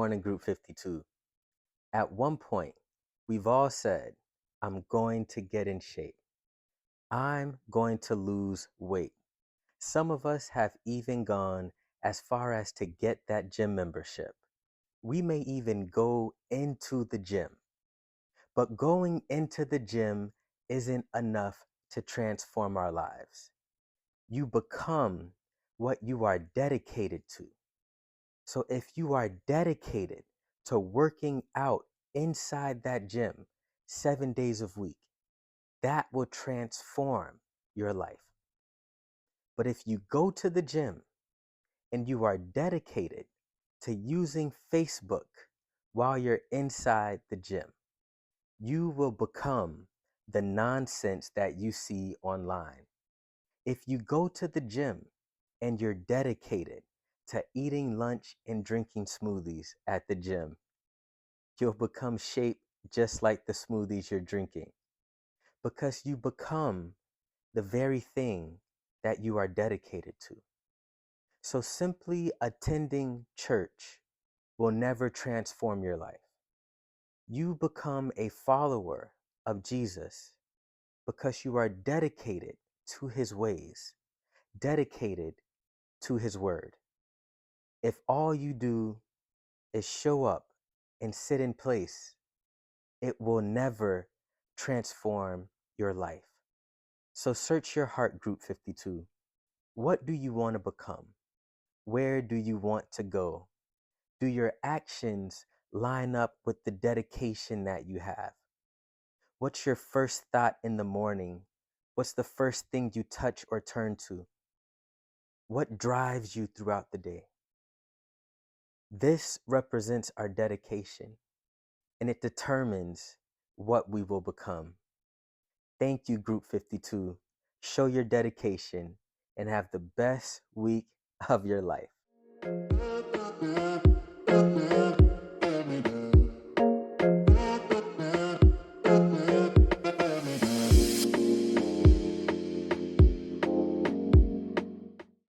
morning, Group 52. At one point, we've all said, I'm going to get in shape. I'm going to lose weight. Some of us have even gone as far as to get that gym membership. We may even go into the gym. But going into the gym isn't enough to transform our lives. You become what you are dedicated to. So if you are dedicated to working out inside that gym 7 days a week, that will transform your life. But if you go to the gym and you are dedicated to using Facebook while you're inside the gym, you will become the nonsense that you see online. If you go to the gym and you're dedicated to eating lunch and drinking smoothies at the gym, you'll become shaped just like the smoothies you're drinking because you become the very thing that you are dedicated to. So simply attending church will never transform your life. You become a follower of Jesus because you are dedicated to his ways, dedicated to his word. If all you do is show up and sit in place, it will never transform your life. So search your heart, Group 52. What do you want to become? Where do you want to go? Do your actions line up with the dedication that you have? What's your first thought in the morning? What's the first thing you touch or turn to? What drives you throughout the day? This represents our dedication, and it determines what we will become. Thank you, Group 52. Show your dedication and have the best week of your life.